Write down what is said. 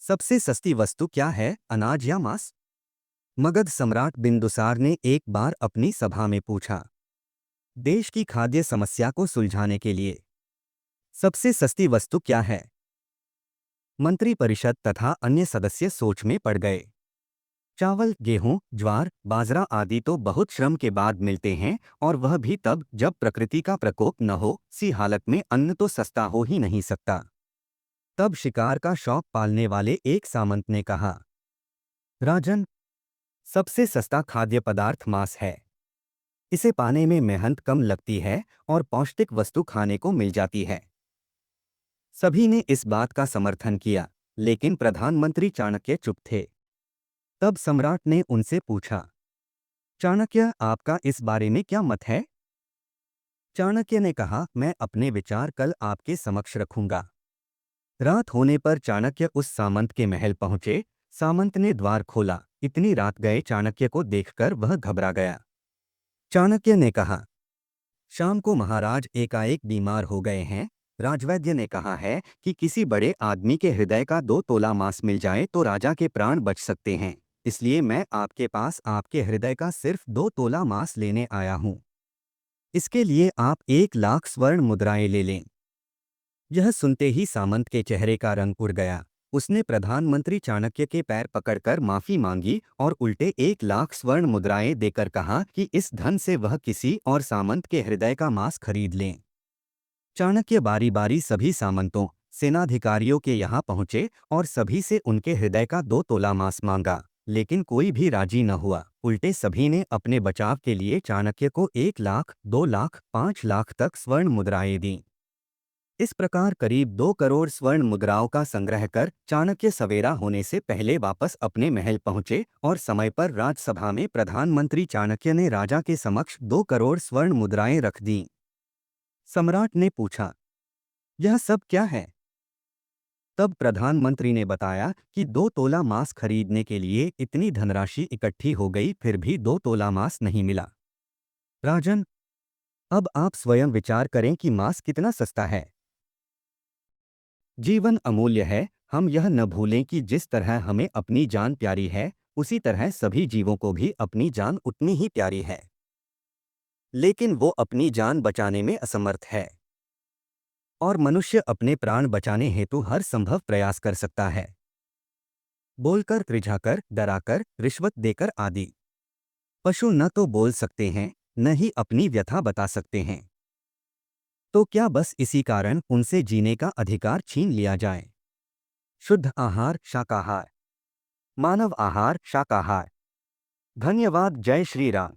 सबसे सस्ती वस्तु क्या है, अनाज या मांस? मगध सम्राट बिंदुसार ने एक बार अपनी सभा में पूछा। देश की खाद्य समस्या को सुलझाने के लिए सबसे सस्ती वस्तु क्या है? मंत्री परिषद तथा अन्य सदस्य सोच में पड़ गए। चावल, गेहूं, ज्वार, बाजरा आदि तो बहुत श्रम के बाद मिलते हैं, और वह भी तब जब प्रकृति का प्रकोप न हो। सी हालत में अन्न तो सस्ता हो ही नहीं सकता। तब शिकार का शौक पालने वाले एक सामंत ने कहा, राजन, सबसे सस्ता खाद्य पदार्थ मांस है। इसे पाने में मेहनत कम लगती है और पौष्टिक वस्तु खाने को मिल जाती है। सभी ने इस बात का समर्थन किया, लेकिन प्रधानमंत्री चाणक्य चुप थे। तब सम्राट ने उनसे पूछा, चाणक्य, आपका इस बारे में क्या मत है? चाणक्य ने कहा, मैं अपने विचार कल आपके समक्ष रखूंगा। रात होने पर चाणक्य उस सामंत के महल पहुंचे। सामंत ने द्वार खोला। इतनी रात गए चाणक्य को देखकर वह घबरा गया। चाणक्य ने कहा, शाम को महाराज एकाएक बीमार हो गए हैं। राजवैद्य ने कहा है कि किसी बड़े आदमी के हृदय का 2 तोला मांस मिल जाए तो राजा के प्राण बच सकते हैं। इसलिए मैं आपके पास आपके हृदय का सिर्फ 2 तोला मांस लेने आया हूँ। इसके लिए आप 1 लाख स्वर्ण मुद्राएं ले लें। यह सुनते ही सामंत के चेहरे का रंग उड़ गया। उसने प्रधानमंत्री चाणक्य के पैर पकड़कर माफी मांगी और उल्टे 1 लाख स्वर्ण मुद्राएं देकर कहा कि इस धन से वह किसी और सामंत के हृदय का मांस खरीद लें। चाणक्य बारी बारी सभी सामंतों, सेनाधिकारियों के यहाँ पहुंचे और सभी से उनके हृदय का 2 तोला मांस मांगा, लेकिन कोई भी राजी न हुआ। उल्टे सभी ने अपने बचाव के लिए चाणक्य को 1 लाख, 2 लाख, 5 लाख तक स्वर्ण मुद्राएं दीं। इस प्रकार करीब 2 करोड़ स्वर्ण मुद्राओं का संग्रह कर चाणक्य सवेरा होने से पहले वापस अपने महल पहुंचे और समय पर राजसभा में प्रधानमंत्री चाणक्य ने राजा के समक्ष 2 करोड़ स्वर्ण मुद्राएं रख दीं। सम्राट ने पूछा, यह सब क्या है? तब प्रधानमंत्री ने बताया कि 2 तोला मांस खरीदने के लिए इतनी धनराशि इकट्ठी हो गई, फिर भी 2 तोला मांस नहीं मिला। राजन, अब आप स्वयं विचार करें कि मांस कितना सस्ता है। जीवन अमूल्य है। हम यह न भूलें कि जिस तरह हमें अपनी जान प्यारी है, उसी तरह सभी जीवों को भी अपनी जान उतनी ही प्यारी है। लेकिन वो अपनी जान बचाने में असमर्थ है, और मनुष्य अपने प्राण बचाने हेतु हर संभव प्रयास कर सकता है। बोलकर, रिझाकर, डराकर, रिश्वत देकर आदि। पशु न तो बोल सकते हैं, न ही अपनी व्यथा बता सकते हैं। तो क्या बस इसी कारण उनसे जीने का अधिकार छीन लिया जाए? शुद्ध आहार शाकाहार, मानव आहार शाकाहार। धन्यवाद। जय श्री राम।